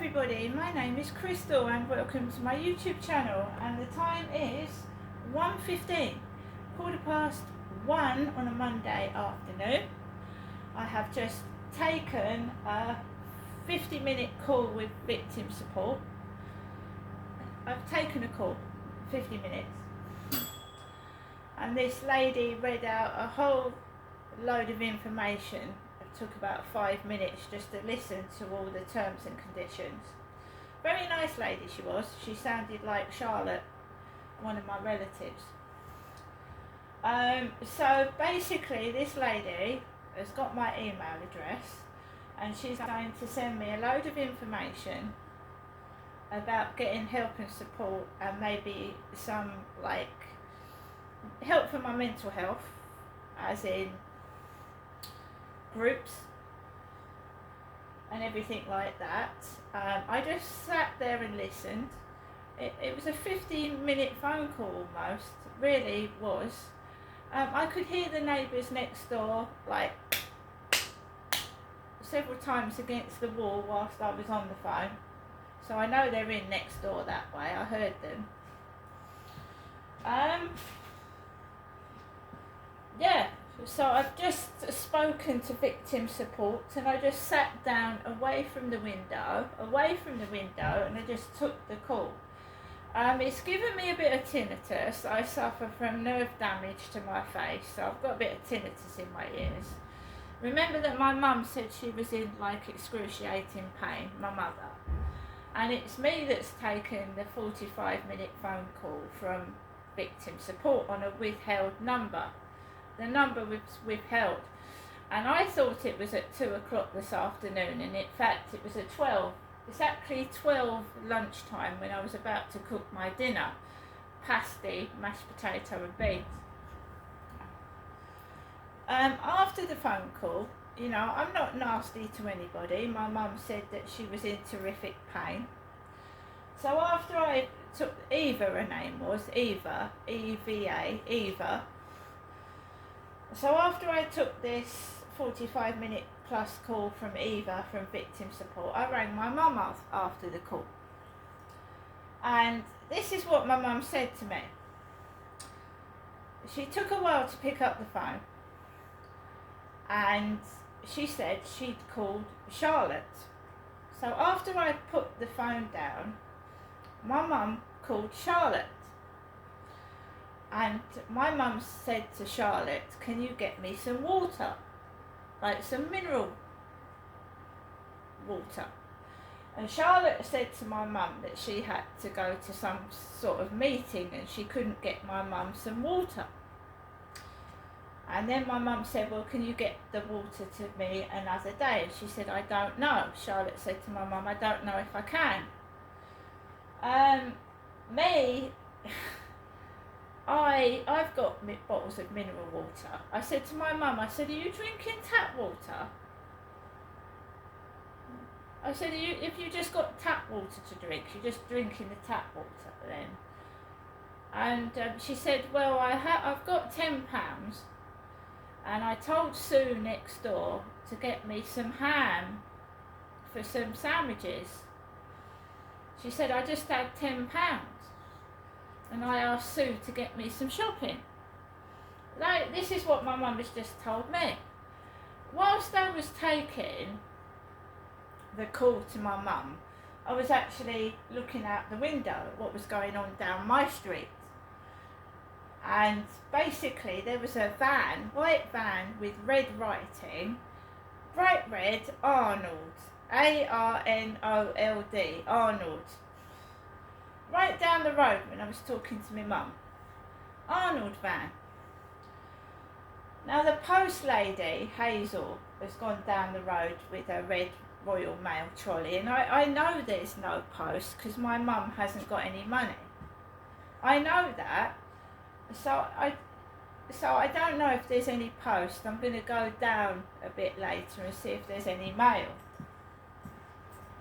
everybody, my name is Crystal and welcome to my YouTube channel, and the time is 1:15, quarter past 1 on a Monday afternoon. I have just taken a 50-minute call with victim support. I've taken a call, 50 minutes, and this lady read out a whole load of information. It took about 5 minutes just to listen to all the terms and conditions. Very nice lady she was. She sounded like Charlotte, one of my relatives. So basically this lady has got my email address and she's going to send me a load of information about getting help and support, and maybe some help for my mental health, as in groups and everything like that. I just sat there and listened. It was a 15-minute phone call almost, really was. I could hear the neighbours next door several times against the wall whilst I was on the phone, so I know they're in next door that way. I heard them. Yeah, so I've just spoken to victim support and I just sat down away from the window, and I just took the call. It's given me a bit of tinnitus. I suffer from nerve damage to my face, so I've got a bit of tinnitus in my ears. Remember that my mum said she was in excruciating pain, my mother. And it's me that's taken the 45-minute phone call from victim support on a withheld number. The number was withheld, and I thought it was at 2 o'clock this afternoon, and in fact it was at 12. It's actually 12 lunchtime when I was about to cook my dinner, pasty, mashed potato and beans. After the phone call, I'm not nasty to anybody. My mum said that she was in terrific pain. So after I took Eva, her name was Eva, E-V-A, Eva. So after I took this 45-minute plus call from Eva from victim support, I rang my mum after the call. And this is what my mum said to me. She took a while to pick up the phone, and she said she'd called Charlotte. So after I put the phone down, my mum called Charlotte. And my mum said to Charlotte, can you get me some water? Some mineral water. And Charlotte said to my mum that she had to go to some sort of meeting and she couldn't get my mum some water. And then my mum said, well, can you get the water to me another day? And she said, I don't know. Charlotte said to my mum, I don't know if I can. I've got bottles of mineral water. I said to my mum, I said, are you drinking tap water? I said, if you just got tap water to drink, you're just drinking the tap water then? And she said, well, I've got £10, and I told Sue next door to get me some ham for some sandwiches. She said, I just had £10. And I asked Sue to get me some shopping. This is what my mum has just told me. Whilst I was taking the call to my mum, I was actually looking out the window at what was going on down my street. And basically there was a van, white van with red writing, bright red, Arnold, A-R-N-O-L-D, Arnold. Right down the road when I was talking to my mum. Arnold van. Now the post lady, Hazel, has gone down the road with a red Royal Mail trolley, and I know there's no post because my mum hasn't got any money. I know that. So I don't know if there's any post. I'm going to go down a bit later and see if there's any mail.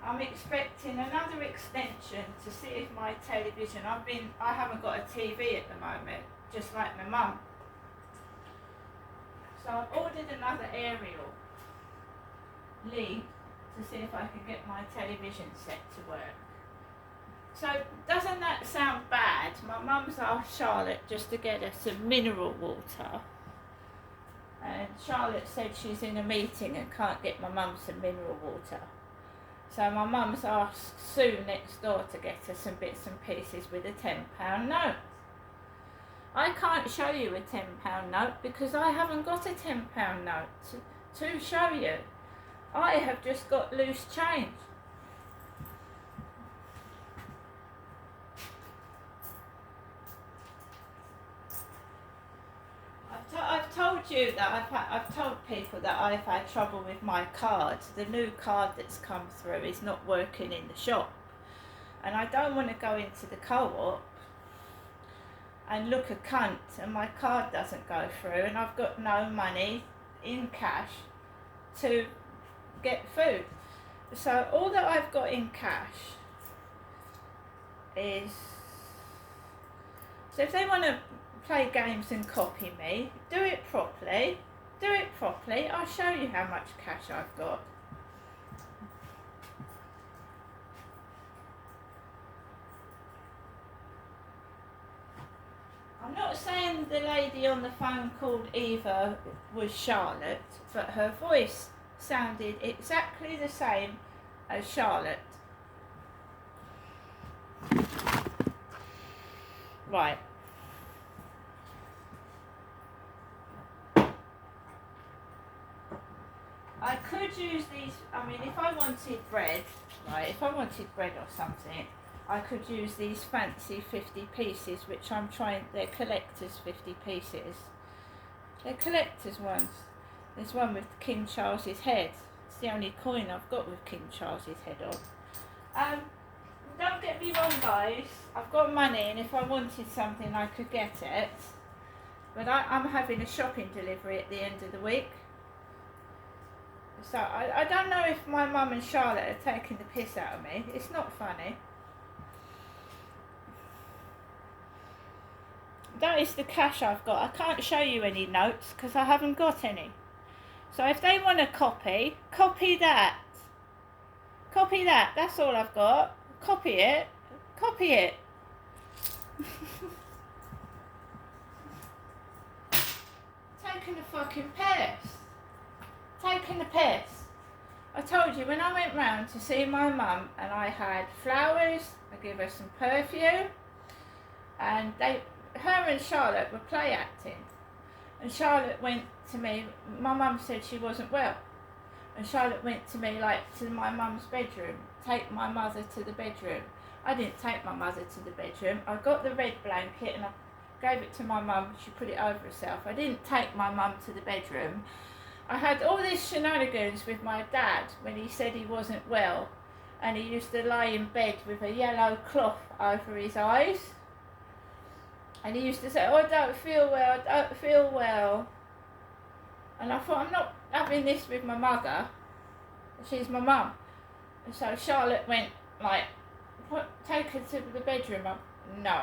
I'm expecting another extension to see if my television, I haven't got a TV at the moment, just like my mum. So I've ordered another aerial lead to to see if I can get my television set to work. So doesn't that sound bad? My mum's asked Charlotte just to get her some mineral water. And Charlotte said she's in a meeting and can't get my mum some mineral water. So my mum's asked Sue next door to get her some bits and pieces with a £10 note. I can't show you a £10 note because I haven't got a £10 note to show you. I have just got loose change. I've told you that I've told people that I've had trouble with my card. The new card that's come through is not working in the shop, and I don't want to go into the co-op and look a cunt and my card doesn't go through and I've got no money in cash to get food. So all that I've got in cash is, so if they want to play games and copy me, do it properly, I'll show you how much cash I've got. I'm not saying the lady on the phone called Eva was Charlotte, but her voice sounded exactly the same as Charlotte. Right. I could use these, I mean, if I wanted bread, right, if I wanted bread or something, I could use these fancy 50 pieces, which I'm trying, they're collector's 50 pieces. They're collector's ones. There's one with King Charles's head. It's the only coin I've got with King Charles's head on. Don't get me wrong, guys, I've got money, and if I wanted something I could get it, but I'm having a shopping delivery at the end of the week. So I don't know if my mum and Charlotte are taking the piss out of me. It's not funny. That is the cash I've got. I can't show you any notes because I haven't got any. So if they want to copy that. Copy that. That's all I've got. Copy it. Copy it. Taking the fucking piss. Taking the piss. I told you, when I went round to see my mum and I had flowers, I gave her some perfume, and her and Charlotte were play acting. And Charlotte went to me, my mum said she wasn't well. And Charlotte went to me, like, to my mum's bedroom, take my mother to the bedroom. I didn't take my mother to the bedroom. I got the red blanket and I gave it to my mum. She put it over herself. I didn't take my mum to the bedroom. I had all these shenanigans with my dad when he said he wasn't well, and he used to lie in bed with a yellow cloth over his eyes, and he used to say, "Oh, I don't feel well, I don't feel well." And I thought, I'm not having this with my mother, she's my mum. And so Charlotte went like, take her to the bedroom. No.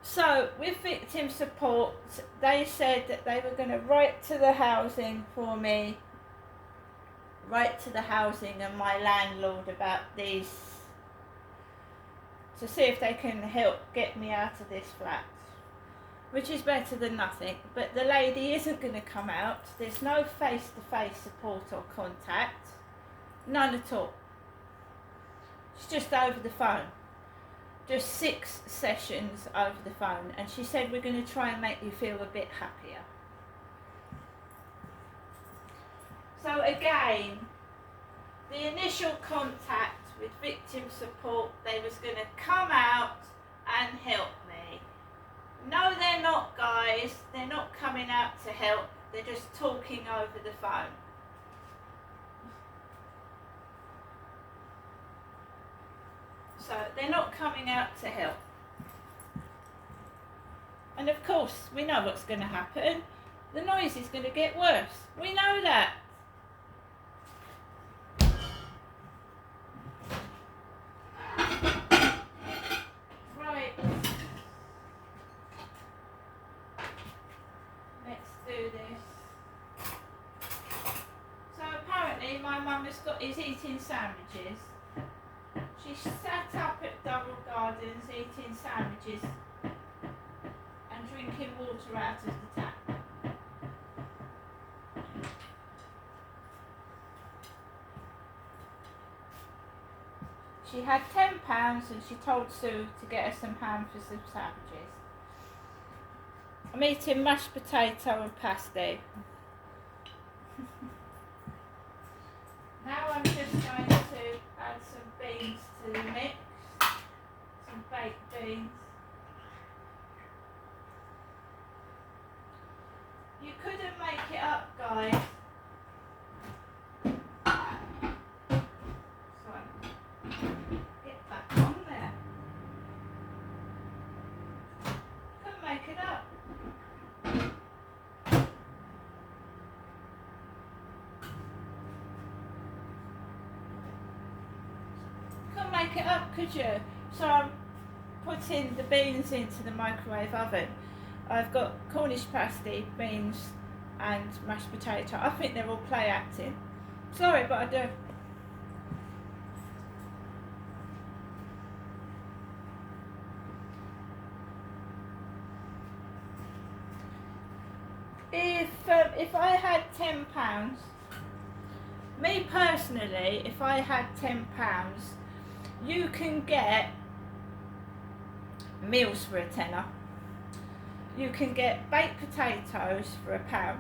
So, with victim support, they said that they were going to write to the housing for me, write to the housing and my landlord about these, to see if they can help get me out of this flat, which is better than nothing. But the lady isn't going to come out. There's no face-to-face support or contact, none at all. It's just over the phone. Just 6 sessions over the phone, and she said, we're going to try and make you feel a bit happier. So again, the initial contact with victim support, they was going to come out and help me. No, they're not, guys. They're not coming out to help. They're just talking over the phone. So they're not coming out to help. And of course, we know what's going to happen. The noise is going to get worse. We know that. Right. Let's do this. mum is eating sandwiches. She sat up at Durrell Gardens eating sandwiches and drinking water out of the tap. She had £10 and she told Sue to get her some ham for some sandwiches. I'm eating mashed potato and pasty. Now I'm just going to add some beans to the mix, some baked beans. You couldn't make it up, guys. So, get back on there. Couldn't make it up. Make it up, could you? So I'm putting the beans into the microwave oven. I've got Cornish pasty, beans and mashed potato. I think they're all play acting. Sorry, but I do. If I had £10, me personally, if I had £10, you can get meals for a tenner. You can get baked potatoes for £1.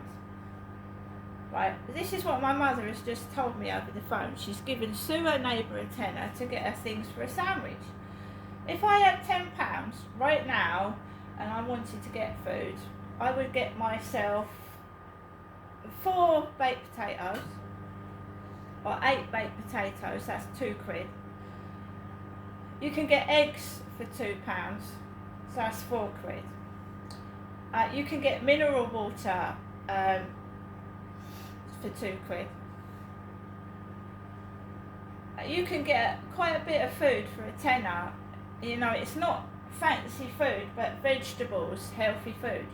Right, this is what my mother has just told me over the phone. She's given Sue, her neighbour, a tenner to get her things for a sandwich. If I had £10 right now and I wanted to get food, I would get myself 4 baked potatoes, or 8 baked potatoes, that's £2. You can get eggs for £2, so that's £4. You can get mineral water for £2. You can get quite a bit of food for a tenner. You know, it's not fancy food, but vegetables, healthy food.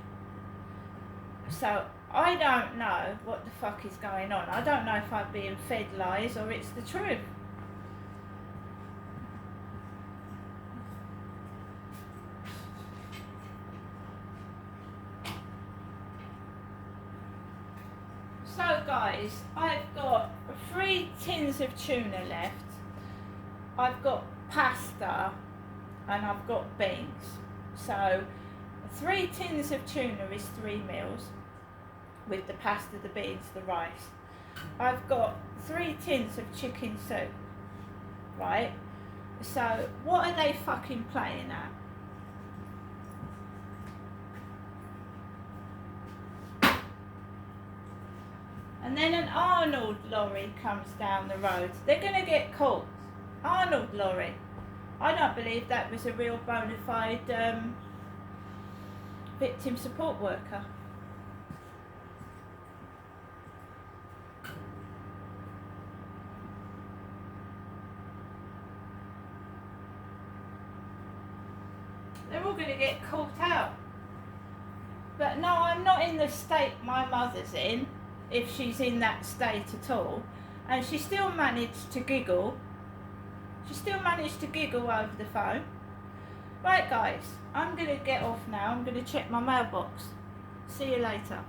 So I don't know what the fuck is going on. I don't know if I'm being fed lies or it's the truth. So guys, I've got 3 tins of tuna left. I've got pasta and I've got beans. So 3 tins of tuna is 3 meals with the pasta, the beans, the rice. I've got 3 tins of chicken soup, right? So what are they fucking playing at? And then an Arnold lorry comes down the road. They're going to get caught. Arnold lorry. I don't believe that was a real bona fide victim support worker. They're all going to get caught out. But no, I'm not in the state my mother's in, if she's in that state at all. And she still managed to giggle. She still managed to giggle over the phone. Right guys, I'm going to get off now. I'm going to check my mailbox. See you later.